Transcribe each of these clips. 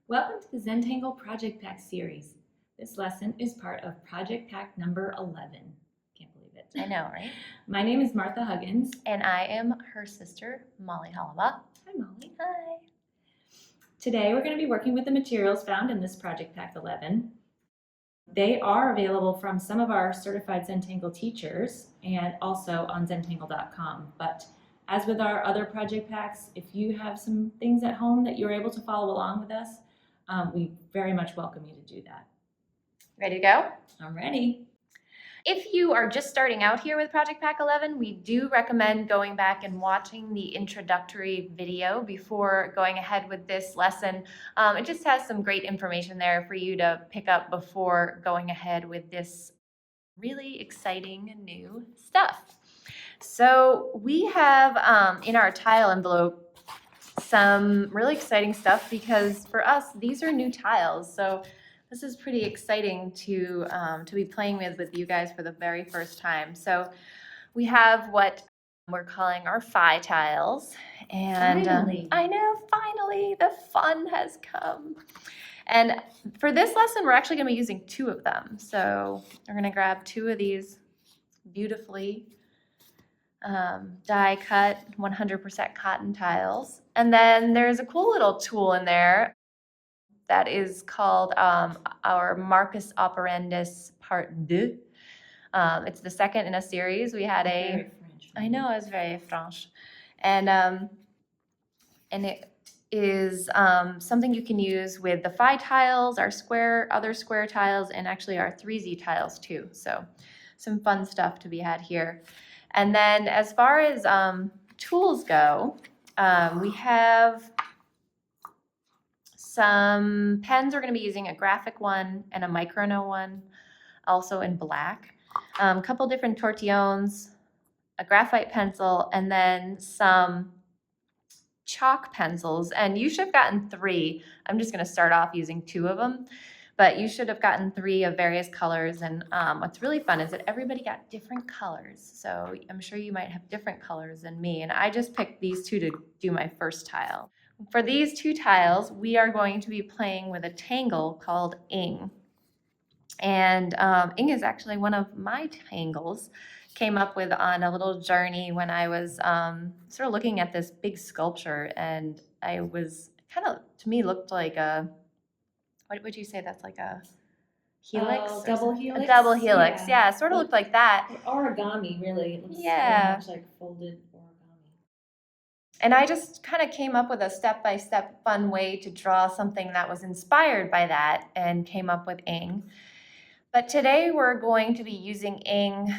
Welcome to the Zentangle Project Pack series. This lesson is part of Project Pack number 11. Can't believe it. I know, right? My name is Martha Huggins. And I am her sister, Molly Hollaba. Hi, Molly. Hi. Today we're going to be working with the materials found in this Project Pack 11. They are available from some of our certified Zentangle teachers and also on zentangle.com. But as with our other project packs, if you have some things at home that you're able to follow along with us, we very much welcome you to do that. Ready to go? I'm ready. If you are just starting out here with Project Pack 11, we do recommend going back and watching the introductory video before going ahead with this lesson. It just has some great information there for you to pick up before going ahead with this really exciting new stuff. So we have in our tile envelope some really exciting stuff because for us, these are new tiles. So this is pretty exciting to be playing with you guys for the very first time. So we have what we're calling our phi tiles. And Finally. I know, finally, the fun has come. And for this lesson, we're actually going to be using two of them. So we're going to grab two of these beautifully die cut 100% cotton tiles. And then there's a cool little tool in there that is called our Marcus Operandus Part 2. It's the second in a series. We had Very French. I know, it's very French. And it is something you can use with the phi tiles, our other square tiles, and actually our 3Z tiles too. So some fun stuff to be had here. And then as far as tools go, we have some pens. We're going to be using a graphic one and a microno one, also in black. A couple different tortillones, a graphite pencil, and then some chalk pencils. And you should have gotten 3. I'm just going to start off using 2 of them. But you should have gotten 3 of various colors. And what's really fun is that everybody got different colors. So I'm sure you might have different colors than me. And I just picked these 2 to do my first tile. For these 2 tiles, we are going to be playing with a tangle called ing. And ing is actually one of my tangles. Came up with on a little journey when I was sort of looking at this big sculpture. And I was kind of, to me, looked like a, what would you say that's like a helix? Oh, double helix? A double helix, yeah. It sort of looked like that. Origami, really. It looks Yeah. very much like folded origami. And I just kind of came up with a step-by-step fun way to draw something that was inspired by that and came up with ing. But today we're going to be using ing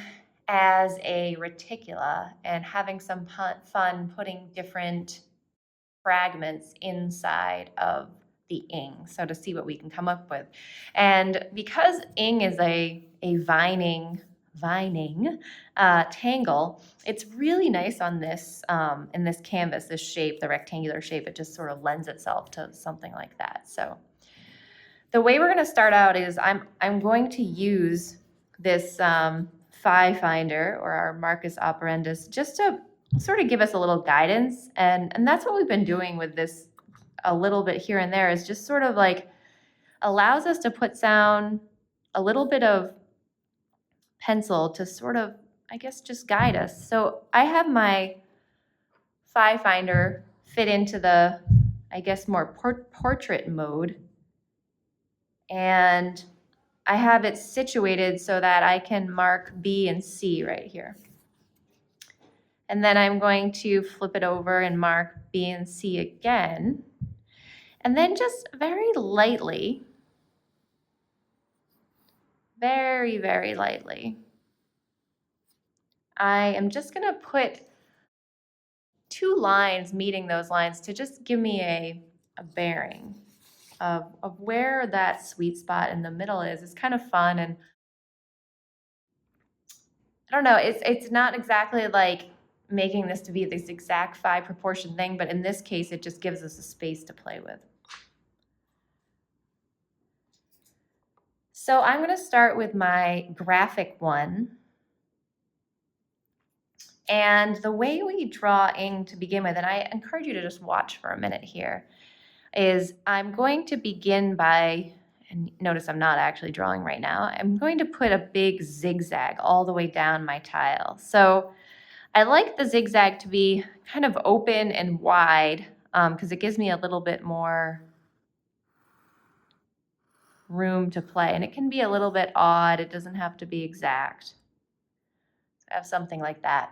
as a reticula and having some fun putting different fragments inside of the ing, so to see what we can come up with. And because ing is a vining tangle, it's really nice on this in this canvas, this shape, the rectangular shape. It just sort of lends itself to something like that. So the way we're going to start out is I'm going to use this phi finder, or our Marcus Operandus, just to sort of give us a little guidance. And that's what we've been doing with this a little bit here and there, is just sort of like allows us to put down a little bit of pencil to sort of, I guess, just guide us. So I have my phi finder fit into the, I guess, more portrait mode. And I have it situated so that I can mark B and C right here. And then I'm going to flip it over and mark B and C again. And then just very lightly, very, very lightly, I am just going to put 2 lines meeting those lines to just give me a bearing of where that sweet spot in the middle is. It's kind of fun, and I don't know, it's not exactly like making this to be this exact phi proportion thing, but in this case, it just gives us a space to play with. So I'm going to start with my graphic one. And the way we draw ing to begin with, and I encourage you to just watch for a minute here, is I'm going to begin by, and notice I'm not actually drawing right now, I'm going to put a big zigzag all the way down my tile. So I like the zigzag to be kind of open and wide because it gives me a little bit more room to play. And it can be a little bit odd. It doesn't have to be exact. So I have something like that.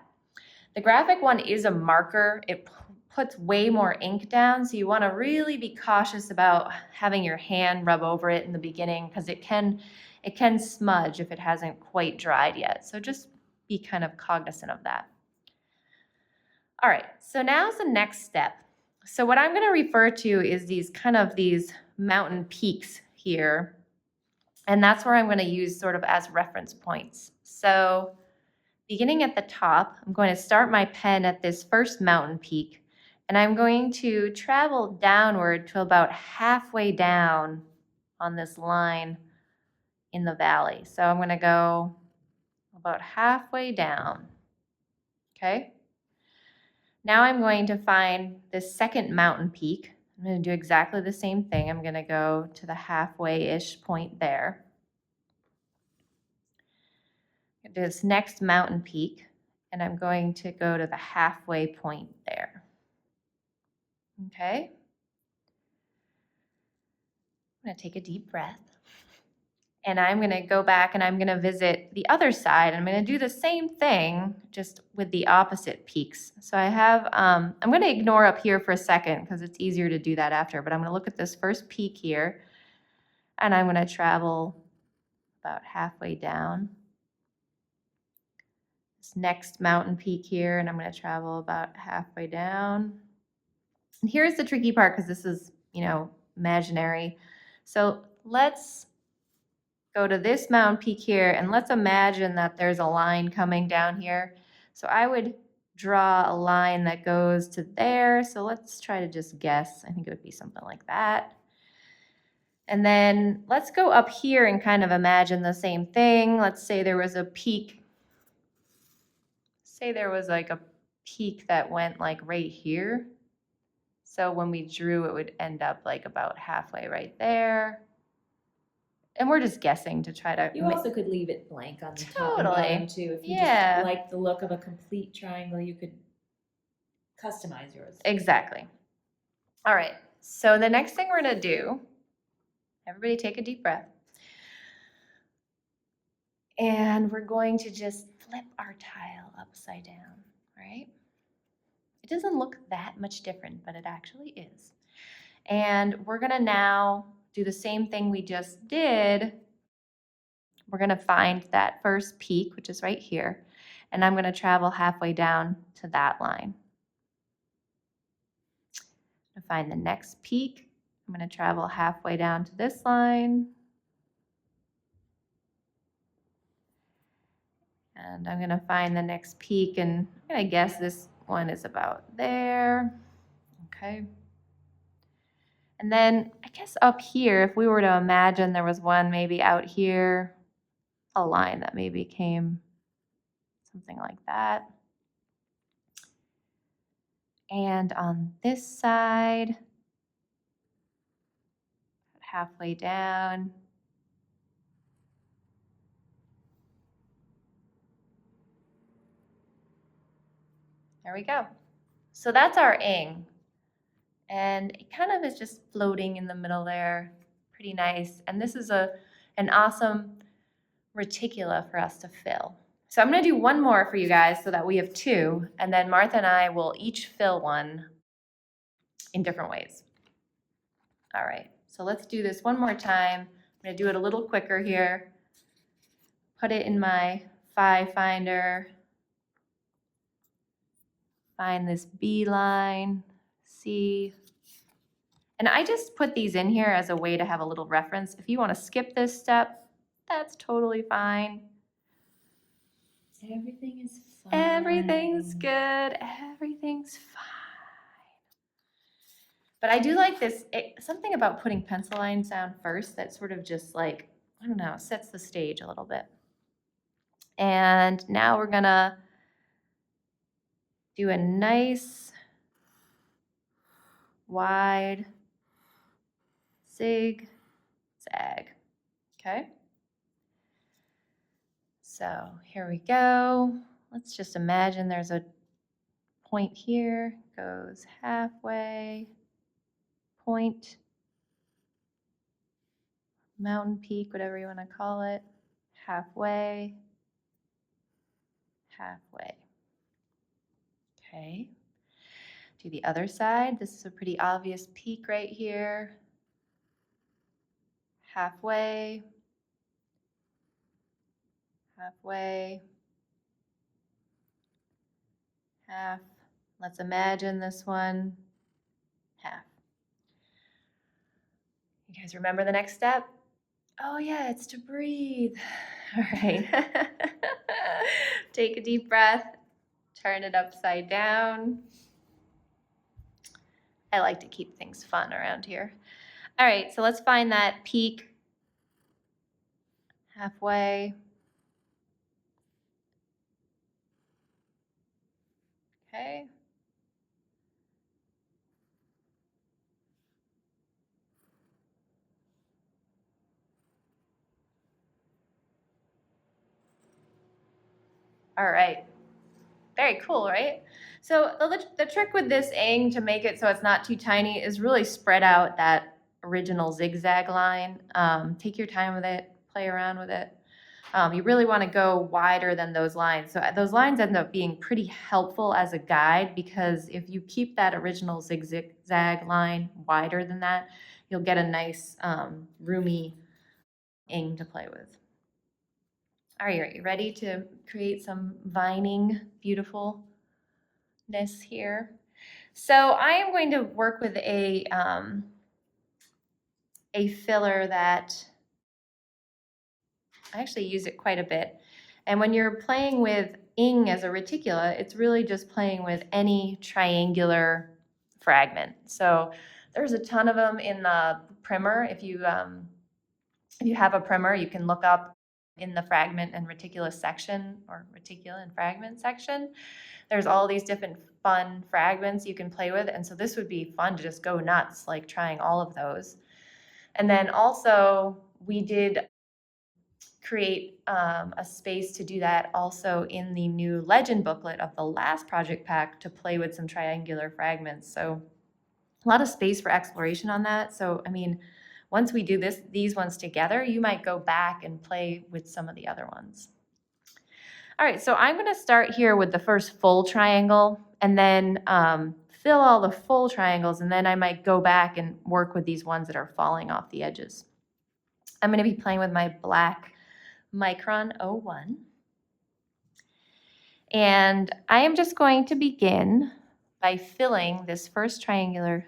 The graphic one is a marker. It puts way more ink down, so you want to really be cautious about having your hand rub over it in the beginning because it can smudge if it hasn't quite dried yet. So just be kind of cognizant of that. All right, so now's the next step. So what I'm going to refer to is these mountain peaks here, and that's where I'm going to use sort of as reference points. So beginning at the top, I'm going to start my pen at this first mountain peak, and I'm going to travel downward to about halfway down on this line in the valley. So I'm going to go about halfway down, okay? Now I'm going to find this second mountain peak. I'm going to do exactly the same thing. I'm going to go to the halfway-ish point there. This next mountain peak, and I'm going to go to the halfway point there. Okay? I'm going to take a deep breath. And I'm going to go back and I'm going to visit the other side. I'm going to do the same thing, just with the opposite peaks. So I have, I'm going to ignore up here for a second because it's easier to do that after, but I'm going to look at this first peak here, and I'm going to travel about halfway down. This next mountain peak here, and I'm going to travel about halfway down. And here's the tricky part because this is, imaginary. So let's go to this mountain peak here, and let's imagine that there's a line coming down here. So I would draw a line that goes to there. So let's try to just guess. I think it would be something like that. And then let's go up here and kind of imagine the same thing. Let's say there was a peak. Say there was like a peak that went like right here. So when we drew, it would end up like about halfway right there. And we're just guessing to try to. You also could leave it blank on the top and Totally. bottom too. If you just like the look of a complete triangle, you could customize yours. Exactly. All right. So the next thing we're going to do, everybody take a deep breath. And we're going to just flip our tile upside down, right? It doesn't look that much different, but it actually is. And we're going to now do the same thing we just did. We're going to find that first peak, which is right here, and I'm going to travel halfway down to that line. To find the next peak, I'm going to travel halfway down to this line. And I'm going to find the next peak, and I'm going to guess this one is about there. Okay. And then I guess up here, if we were to imagine there was one maybe out here, a line that maybe came something like that. And on this side, halfway down. There we go. So that's our ing. And it kind of is just floating in the middle there. Pretty nice. And this is an awesome reticula for us to fill. So I'm going to do one more for you guys so that we have two. And then Martha and I will each fill one in different ways. All right. So let's do this one more time. I'm going to do it a little quicker here. Put it in my Finder. Find this B line, C. And I just put these in here as a way to have a little reference. If you want to skip this step, that's totally fine. Everything is fine. Everything's good. Everything's fine. But I do like this, something about putting pencil lines down first that sort of just like, I don't know, sets the stage a little bit. And now we're going to do a nice wide zigzag. Okay. So here we go. Let's just imagine there's a point here, goes halfway, point, mountain peak, whatever you want to call it, halfway, halfway. Okay. Do the other side. This is a pretty obvious peak right here. Halfway, halfway, half. Let's imagine this one, half. You guys remember the next step? Oh yeah, it's to breathe. All right. Take a deep breath, turn it upside down. I like to keep things fun around here. All right, so let's find that peak halfway. Okay. All right. Very cool, right? So the trick with this ing to make it so it's not too tiny is really spread out that original zigzag line. Take your time with it, play around with it. You really want to go wider than those lines. So those lines end up being pretty helpful as a guide, because if you keep that original zigzag line wider than that, you'll get a nice roomy ing to play with. All right, are you ready to create some vining beautifulness here? So I am going to work with a filler that I actually use it quite a bit. And when you're playing with ing as a reticula, it's really just playing with any triangular fragment. So there's a ton of them in the primer. If you have a primer, you can look up in the fragment and reticula section, or reticula and fragment section. There's all these different fun fragments you can play with. And so this would be fun to just go nuts, like trying all of those. And then also we did create a space to do that also in the new legend booklet of the last project pack, to play with some triangular fragments. So a lot of space for exploration on that. So, I mean, once we do these ones together, you might go back and play with some of the other ones. All right, so I'm going to start here with the first full triangle, and then fill all the full triangles, and then I might go back and work with these ones that are falling off the edges. I'm going to be playing with my black Micron 01. And I am just going to begin by filling this first triangular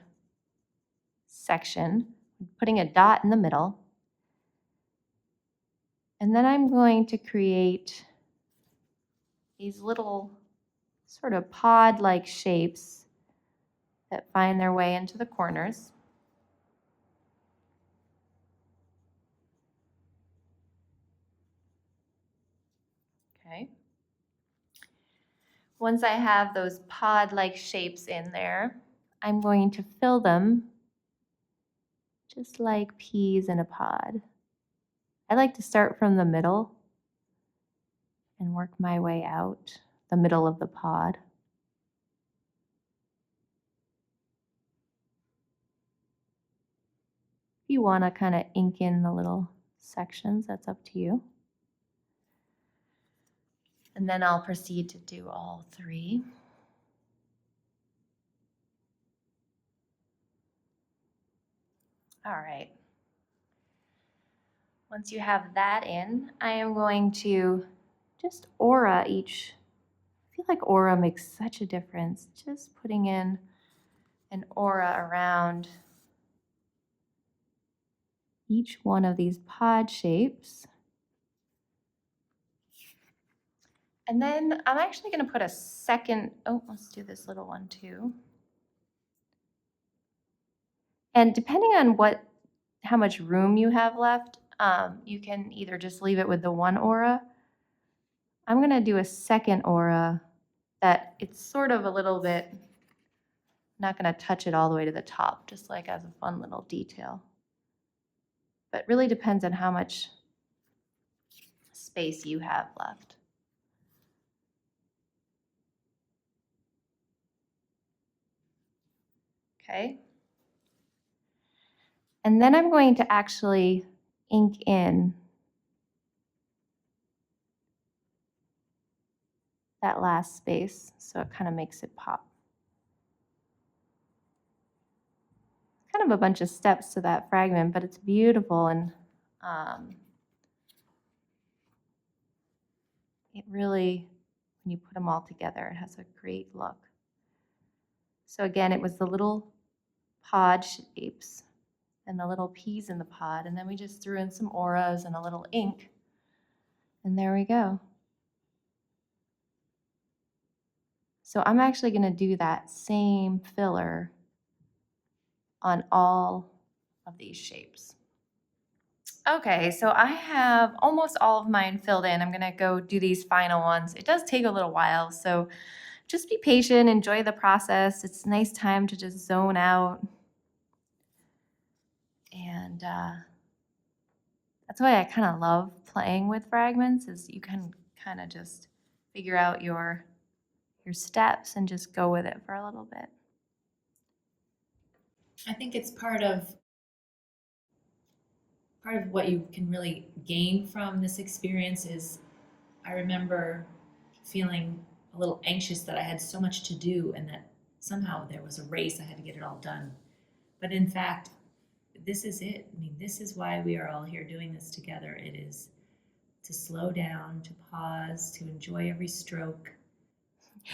section, putting a dot in the middle. And then I'm going to create these little sort of pod-like shapes that find their way into the corners. Okay. Once I have those pod-like shapes in there, I'm going to fill them just like peas in a pod. I like to start from the middle and work my way out the middle of the pod. If you want to kind of ink in the little sections, that's up to you. And then I'll proceed to do all three. All right. Once you have that in, I am going to just aura each. I feel like aura makes such a difference. Just putting in an aura around each one of these pod shapes. And then I'm actually going to put a second, let's do this little one too. And depending on how much room you have left, you can either just leave it with the one aura. I'm going to do a second aura that it's sort of a little bit, not going to touch it all the way to the top, just like as a fun little detail. but really depends on how much space you have left. Okay. And then I'm going to actually ink in that last space so it kind of makes it pop. Kind of a bunch of steps to that fragment, but it's beautiful, and it really, when you put them all together, it has a great look. So again, it was the little pod shapes and the little peas in the pod, and then we just threw in some auras and a little ink, and there we go. So I'm actually going to do that same filler on all of these shapes. Okay, so I have almost all of mine filled in. I'm going to go do these final ones. It does take a little while, so just be patient, enjoy the process. It's a nice time to just zone out. And that's why I kind of love playing with fragments, is you can kind of just figure out your steps and just go with it for a little bit. I think it's part of what you can really gain from this experience is I remember feeling a little anxious that I had so much to do and that somehow there was a race, I had to get it all done. But in fact, this is it. I mean, this is why we are all here doing this together. It is to slow down, to pause, to enjoy every stroke,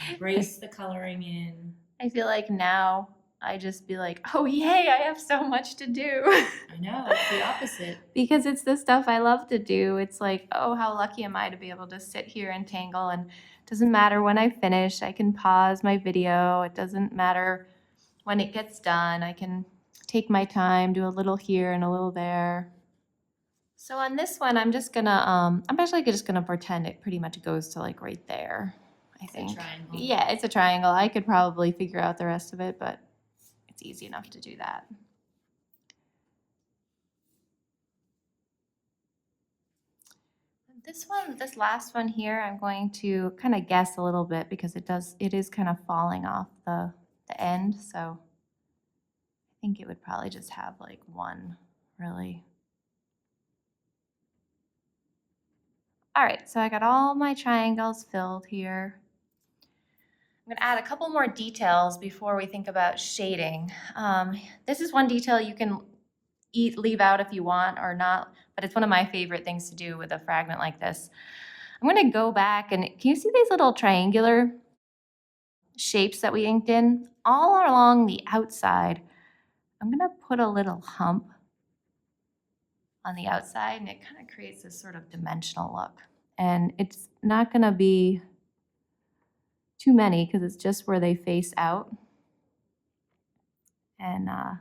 embrace the coloring in. I feel like now I just be like, oh yay, I have so much to do. I know, it's the opposite. Because it's the stuff I love to do. It's like, oh, how lucky am I to be able to sit here and tangle, and it doesn't matter when I finish. I can pause my video. It doesn't matter when it gets done. I can take my time, do a little here and a little there. So on this one, I'm just gonna, I'm actually just gonna pretend it pretty much goes to like right there, I think. It's a triangle. Yeah, it's a triangle. I could probably figure out the rest of it, but it's easy enough to do that. This last one here, I'm going to kind of guess a little bit because it is kind of falling off the end. So I think it would probably just have like one, really. All right, so I got all my triangles filled here. I'm going to add a couple more details before we think about shading. This is one detail you can leave out if you want or not, but it's one of my favorite things to do with a fragment like this. I'm going to go back, and can you see these little triangular shapes that we inked in? All along the outside, I'm going to put a little hump on the outside, and it kind of creates this sort of dimensional look. And it's not going to be too many because it's just where they face out. And I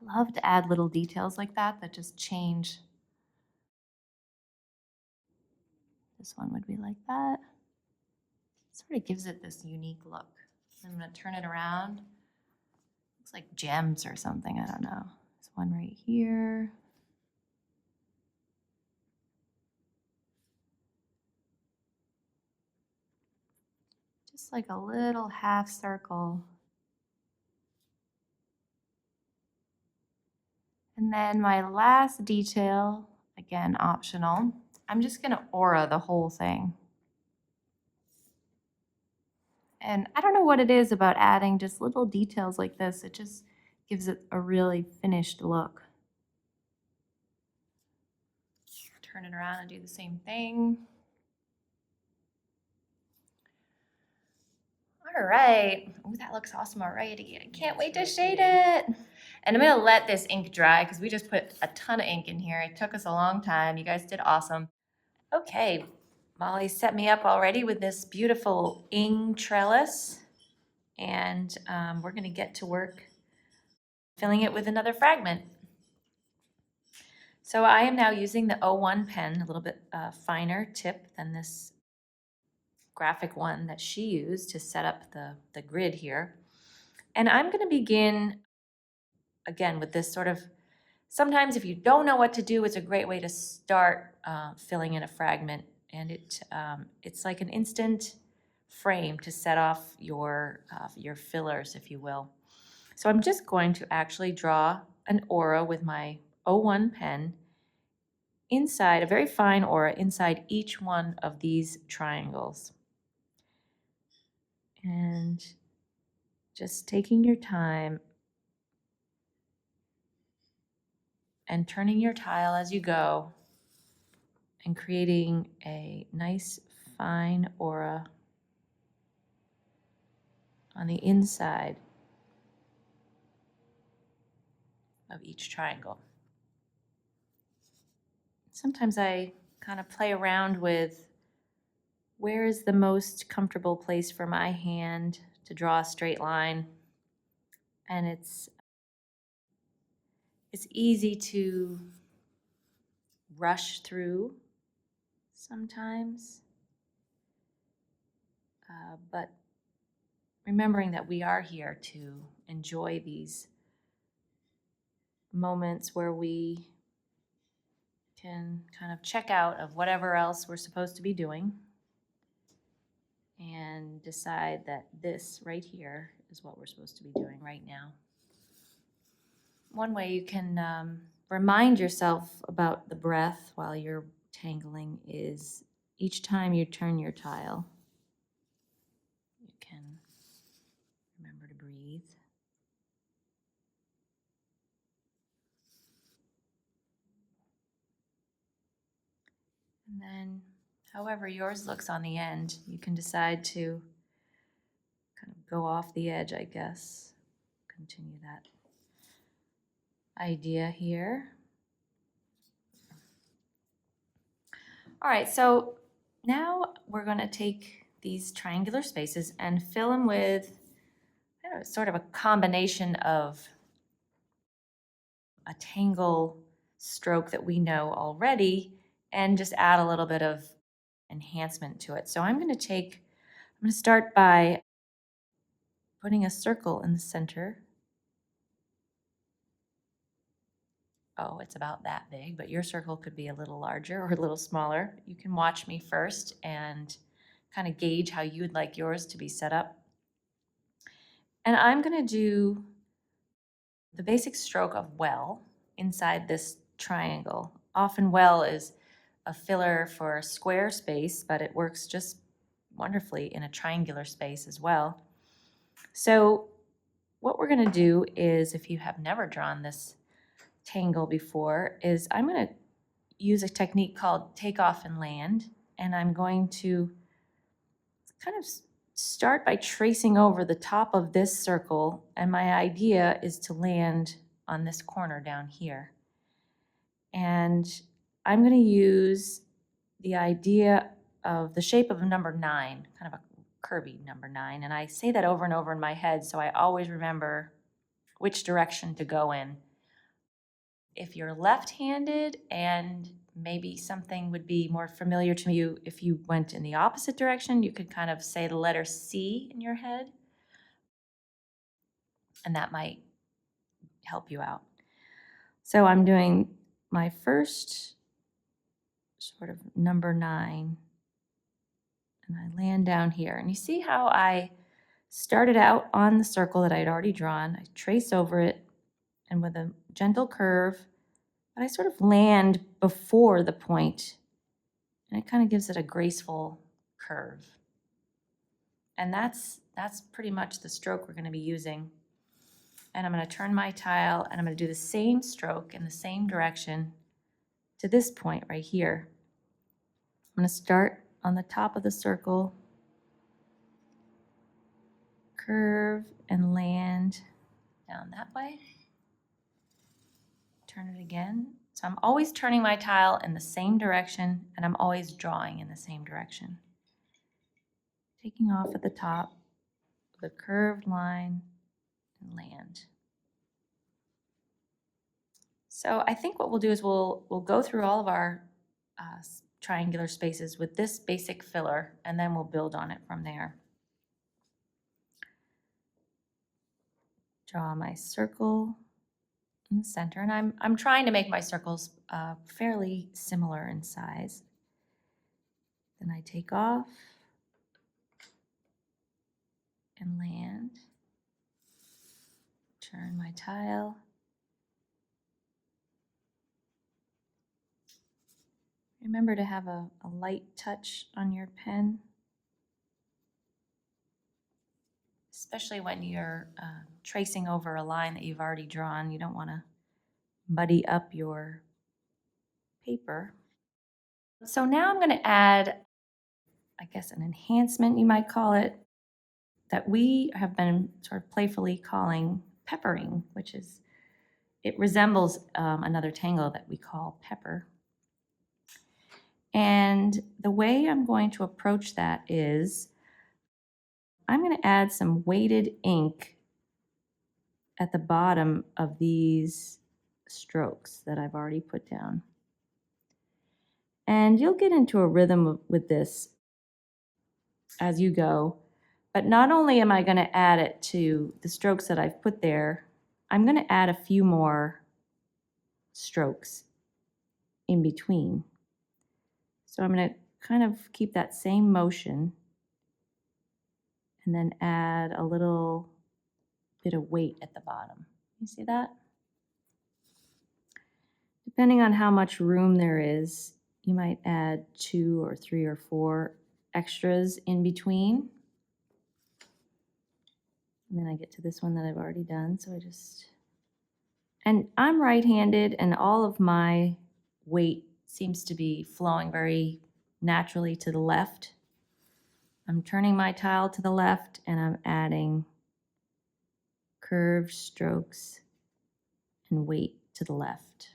love to add little details like that just change. This one would be like that. Sort of gives it this unique look. I'm going to turn it around. Looks like gems or something. I don't know. There's one right here. Just like a little half circle. And then my last detail, again, optional. I'm just going to aura the whole thing. And I don't know what it is about adding just little details like this. It just gives it a really finished look. Turn it around and do the same thing. All right. Ooh, that looks awesome already. I can't wait to shade it. And I'm going to let this ink dry because we just put a ton of ink in here. It took us a long time. You guys did awesome. Okay, Molly set me up already with this beautiful ing trellis. And we're going to get to work filling it with another fragment. So I am now using the 01 pen, a little bit finer tip than this graphic one that she used to set up the grid here. And I'm going to begin, again, with this sort of Sometimes if you don't know what to do, it's a great way to start filling in a fragment, and it's like an instant frame to set off your fillers, if you will. So I'm just going to actually draw an aura with my 01 pen inside, a very fine aura inside each one of these triangles. And just taking your time and turning your tile as you go and creating a nice fine aura on the inside of each triangle. Sometimes I kind of play around with where is the most comfortable place for my hand to draw a straight line. And it's easy to rush through sometimes, but remembering that we are here to enjoy these moments where we can kind of check out of whatever else we're supposed to be doing and decide that this right here is what we're supposed to be doing right now. One way you can remind yourself about the breath while you're tangling is each time you turn your tile, you can remember to breathe. And then, however yours looks on the end, you can decide to kind of go off the edge, I guess. Continue that idea here. All right, so now we're going to take these triangular spaces and fill them with sort of a combination of a tangle stroke that we know already and just add a little bit of enhancement to it. So I'm going to start by putting a circle in the center. Oh, it's about that big, but your circle could be a little larger or a little smaller. You can watch me first and kind of gauge how you would like yours to be set up. And I'm going to do the basic stroke of well inside this triangle. Often well is a filler for a square space, but it works just wonderfully in a triangular space as well. So what we're going to do is, if you have never drawn this tangle before, is I'm going to use a technique called take off and land, and I'm going to kind of start by tracing over the top of this circle, and my idea is to land on this corner down here. And I'm going to use the idea of the shape of a number 9, kind of a curvy number 9, and I say that over and over in my head so I always remember which direction to go in. If you're left-handed, and maybe something would be more familiar to you if you went in the opposite direction, you could kind of say the letter C in your head, and that might help you out. So I'm doing my first sort of number 9, and I land down here. And you see how I started out on the circle that I had already drawn. I trace over it, and with a gentle curve, but I sort of land before the point, and it kind of gives it a graceful curve. And that's pretty much the stroke we're going to be using. And I'm going to turn my tile, and I'm going to do the same stroke in the same direction to this point right here. I'm going to start on the top of the circle, curve, and land down that way. Turn it again. So I'm always turning my tile in the same direction, and I'm always drawing in the same direction. Taking off at the top with a curved line and land. So I think what we'll do is we'll go through all of our triangular spaces with this basic filler, and then we'll build on it from there. Draw my circle in the center, and I'm trying to make my circles fairly similar in size. Then I take off and land, turn my tile. Remember to have a light touch on your pen, especially when you're tracing over a line that you've already drawn. You don't want to muddy up your paper. So now I'm going to add, I guess, an enhancement, you might call it, that we have been sort of playfully calling peppering, which is, it resembles another tangle that we call pepper. And the way I'm going to approach that is I'm going to add some weighted ink at the bottom of these strokes that I've already put down. And you'll get into a rhythm with this as you go. But not only am I going to add it to the strokes that I've put there, I'm going to add a few more strokes in between. So I'm going to kind of keep that same motion and then add a little bit of weight at the bottom. You see that? Depending on how much room there is, you might add 2 or 3 or 4 extras in between. And then I get to this one that I've already done, so and I'm right-handed, and all of my weight seems to be flowing very naturally to the left. I'm turning my tile to the left, and I'm adding curved strokes and weight to the left.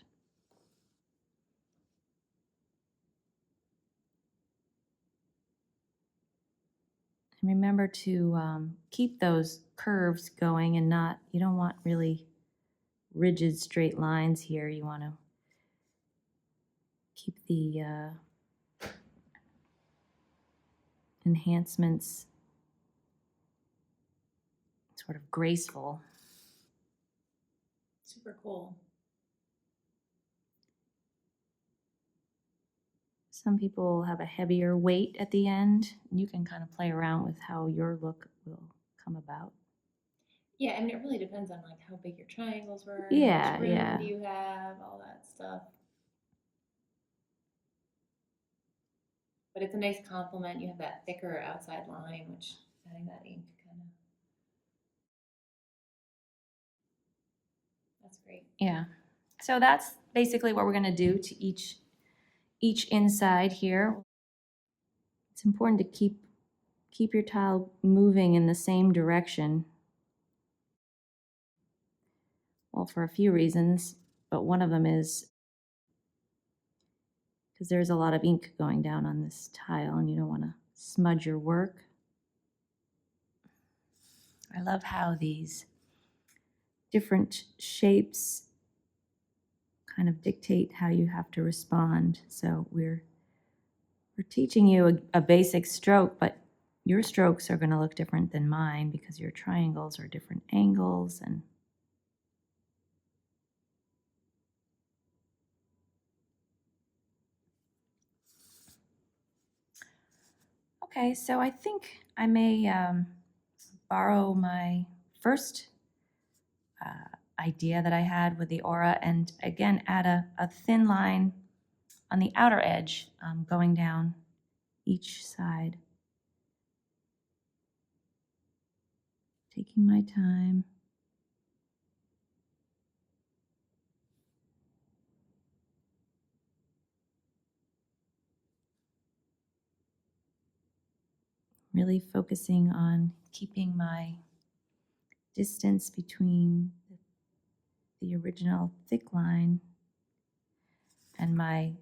And remember to keep those curves going and you don't want really rigid straight lines here. You want to keep the enhancements sort of graceful. Super cool. Some people have a heavier weight at the end. You can kind of play around with how your look will come about. Yeah, I mean, it really depends on like how big your triangles were, Yeah, how much room yeah. do you have, all that stuff. But it's a nice compliment. You have that thicker outside line, which adding that ink kind of, that's great. Yeah. So that's basically what we're going to do to each inside here. It's important to keep your tile moving in the same direction. Well, for a few reasons, but one of them is because there's a lot of ink going down on this tile and you don't want to smudge your work. I love how these different shapes kind of dictate how you have to respond. So we're teaching you a basic stroke, but your strokes are going to look different than mine because your triangles are different angles. And okay, so I think I may borrow my first idea that I had with the aura and again add a thin line on the outer edge going down each side. Taking my time. Really focusing on keeping my distance between the original thick line and my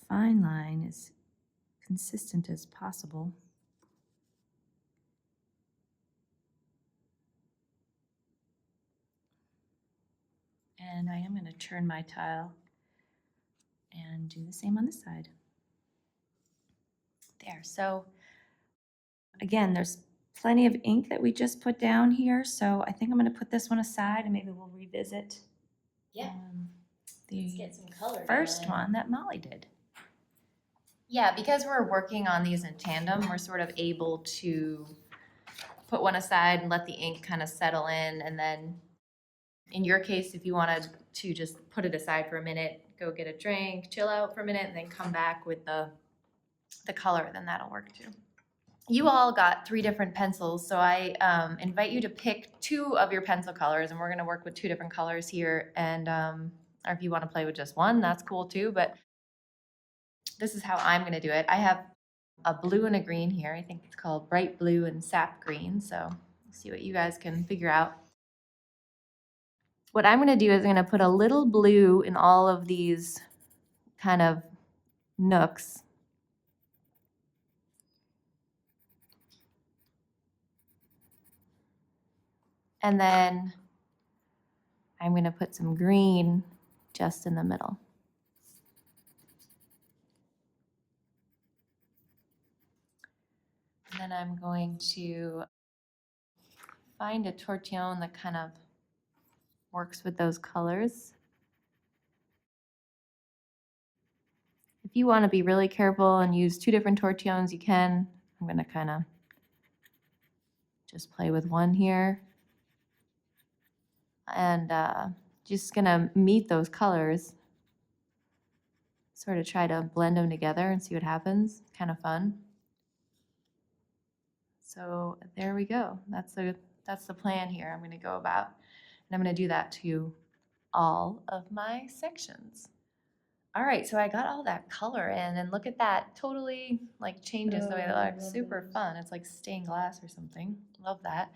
fine line as consistent as possible. And I am going to turn my tile and do the same on this side. There, so again, there's plenty of ink that we just put down here, so I think I'm going to put this one aside and maybe we'll revisit Yeah. The Let's get some color first going. one that Molly did. Yeah, because we're working on these in tandem, we're sort of able to put one aside and let the ink kind of settle in. And then in your case, if you wanted to just put it aside for a minute, go get a drink, chill out for a minute, and then come back with the color, then that'll work too. You all got 3 different pencils, so I invite you to pick 2 of your pencil colors, and we're gonna work with 2 different colors here. And or if you wanna play with just one, that's cool too, but this is how I'm gonna do it. I have a blue and a green here. I think it's called bright blue and sap green, so let's see what you guys can figure out. What I'm gonna do is I'm gonna put a little blue in all of these kind of nooks. And then I'm going to put some green just in the middle. And then I'm going to find a tortillon that kind of works with those colors. If you want to be really careful and use 2 different tortillons, you can. I'm going to kind of just play with one here. And just going to meet those colors. Sort of try to blend them together and see what happens. Kind of fun. So there we go. That's the plan here I'm going to go about. And I'm going to do that to all of my sections. All right, so I got all that color in, and look at that. Totally like changes the way it looks. Super fun. It's like stained glass or something. Love that.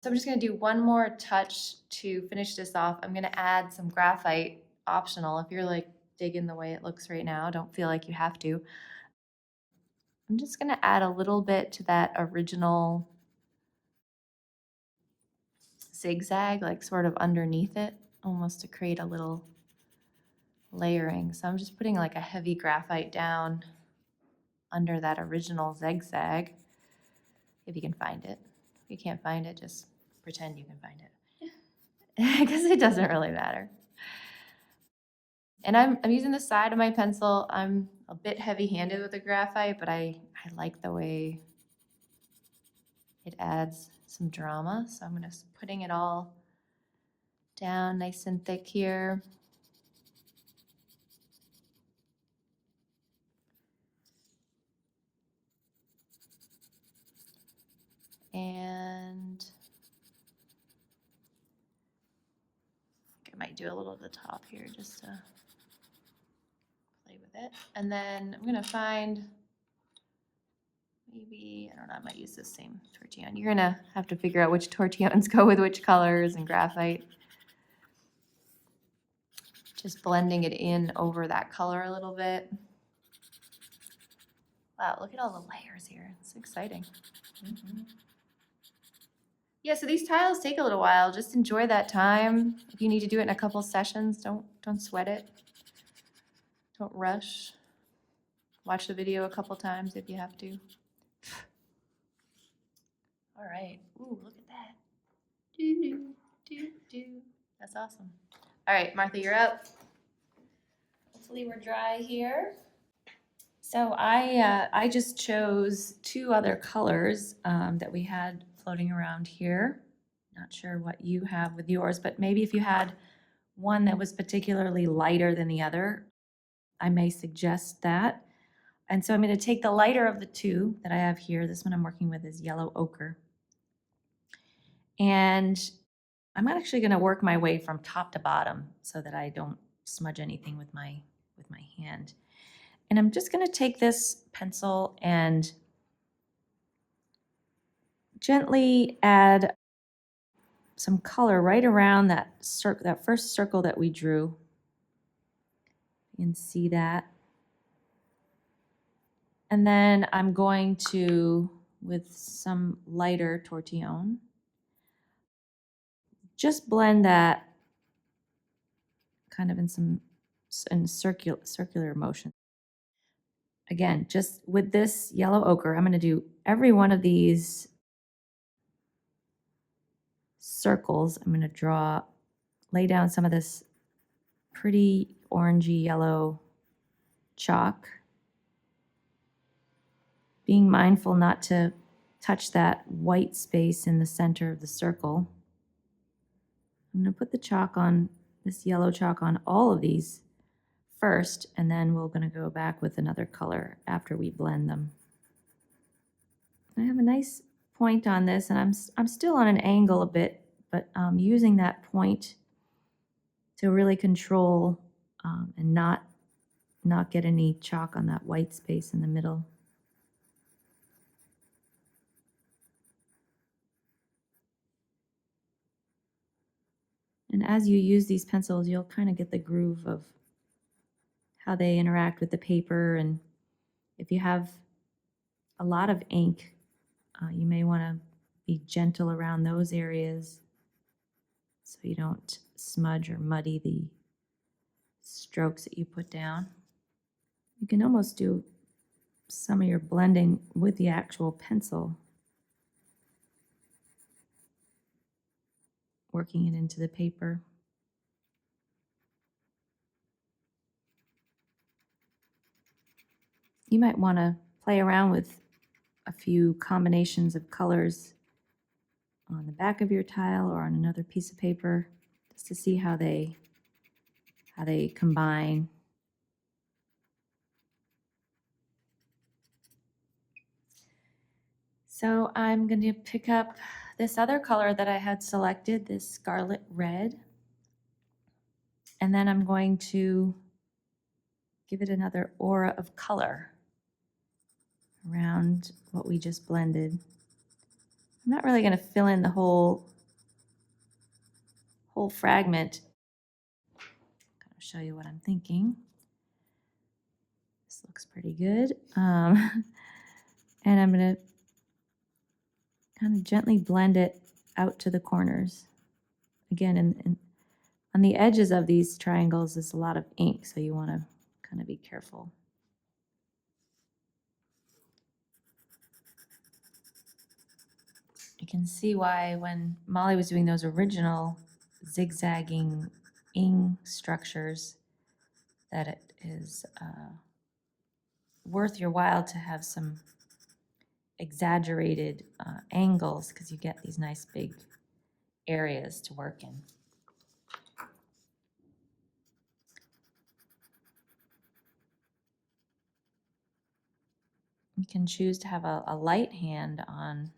So I'm just going to do one more touch to finish this off. I'm going to add some graphite, optional. If you're like digging the way it looks right now, don't feel like you have to. I'm just going to add a little bit to that original zigzag, like sort of underneath it, almost to create a little layering. So I'm just putting like a heavy graphite down under that original zigzag, if you can find it. If you can't find it, just pretend you can find it, because it doesn't really matter. And I'm using the side of my pencil. I'm a bit heavy-handed with the graphite, but I like the way it adds some drama. So I'm just putting it all down nice and thick here. And I might do a little at the top here just to play with it. And then I'm gonna find maybe, I don't know, I might use this same tortillon. You're gonna have to figure out which tortillons go with which colors and graphite. Just blending it in over that color a little bit. Wow, look at all the layers here. It's exciting. Yeah, so these tiles take a little while. Just enjoy that time. If you need to do it in a couple sessions, don't sweat it. Don't rush. Watch the video a couple times if you have to. All right. Ooh, look at that. Do, do, do. That's awesome. All right, Martha, you're up. Hopefully we're dry here. So I just chose 2 other colors that we had floating around here. Not sure what you have with yours, but maybe if you had one that was particularly lighter than the other, I may suggest that. And so I'm going to take the lighter of the 2 that I have here. This one I'm working with is yellow ochre. And I'm actually going to work my way from top to bottom so that I don't smudge anything with my hand. And I'm just going to take this pencil and gently add some color right around that first circle that we drew. You can see that. And then I'm going to, with some lighter tortillon, just blend that kind of in circular motion. Again, just with this yellow ochre, I'm going to do every one of these circles. I'm going to lay down some of this pretty orangey yellow chalk. Being mindful not to touch that white space in the center of the circle. I'm going to put the chalk on, this yellow chalk on all of these first, and then we're going to go back with another color after we blend them. I have a nice point on this, and I'm still on an angle a bit, but using that point to really control and not get any chalk on that white space in the middle. And as you use these pencils, you'll kind of get the groove of how they interact with the paper. And if you have a lot of ink, you may want to be gentle around those areas so you don't smudge or muddy the strokes that you put down. You can almost do some of your blending with the actual pencil, working it into the paper. You might want to play around with a few combinations of colors on the back of your tile or on another piece of paper, just to see how they combine. So I'm going to pick up this other color that I had selected, this scarlet red, and then I'm going to give it another aura of color around what we just blended. I'm not really going to fill in the whole fragment. I'll show you what I'm thinking. This looks pretty good. And I'm going to kind of gently blend it out to the corners. Again, on the edges of these triangles is a lot of ink, so you want to kind of be careful. You can see why when Molly was doing those original zigzagging ing structures that it is worth your while to have some exaggerated angles, because you get these nice big areas to work in. You can choose to have a light hand on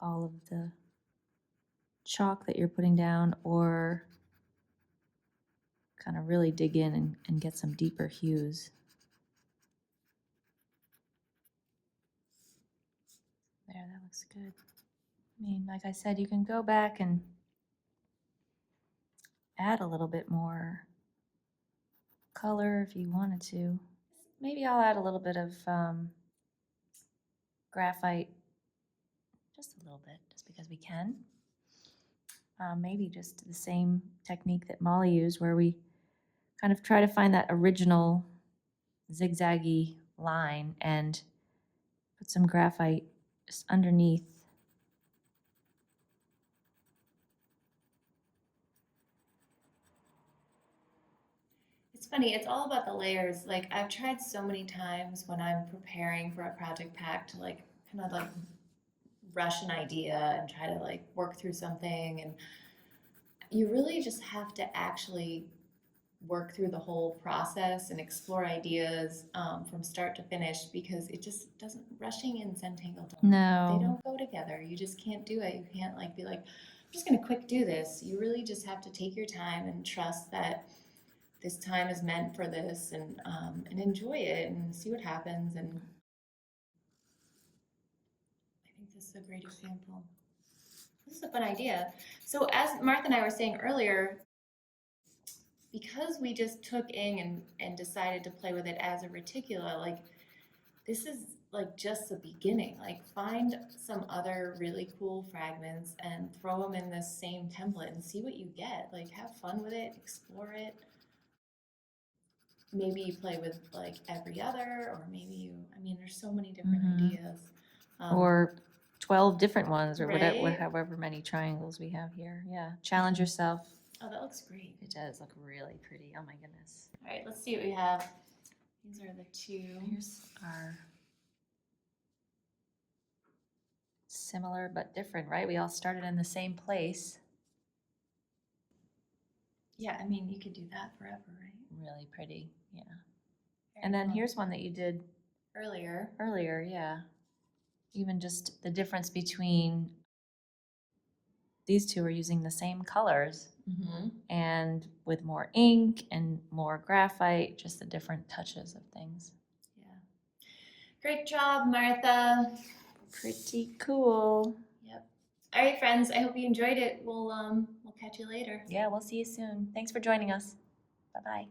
all of the chalk that you're putting down, or kind of really dig in and get some deeper hues. There, that looks good. I mean, like I said, you can go back and add a little bit more color if you wanted to. Maybe I'll add a little bit of graphite, just a little bit, just because we can. Maybe just the same technique that Molly used, where we kind of try to find that original zigzaggy line and put some graphite just underneath. It's funny, it's all about the layers. Like, I've tried so many times when I'm preparing for a project pack to like kind of like rush an idea and try to like work through something, and you really just have to actually work through the whole process and explore ideas from start to finish, because it just doesn't, rushing and Zentangle don't, No. they don't go together. You just can't do it. You can't like be like, I'm just gonna quick do this. You really just have to take your time and trust that this time is meant for this, and enjoy it and see what happens. And I think this is a great example. This is a fun idea. So as Martha and I were saying earlier, because we just took ing and decided to play with it as a reticula, like this is like just the beginning. Like, find some other really cool fragments and throw them in this same template and see what you get. Like, have fun with it, explore it. Maybe you play with like every other, or maybe you, I mean, there's so many different ideas. Or 12 different ones, or right? whatever, however many triangles we have here. Yeah, challenge yourself. Oh, that looks great. It does look really pretty. Oh my goodness. All right, let's see what we have. These are the two. Here's our similar but different, right? We all started in the same place. Yeah, I mean, you could do that forever, right? Really pretty, yeah. Very And then cool. here's one that you did Earlier. earlier, yeah. Even just the difference between these two are using the same colors Mm-hmm. and with more ink and more graphite, just the different touches of things. Yeah. Great job, Martha. Pretty cool. Yep. All right, friends. I hope you enjoyed it. We'll catch you later. Yeah, we'll see you soon. Thanks for joining us. Bye-bye.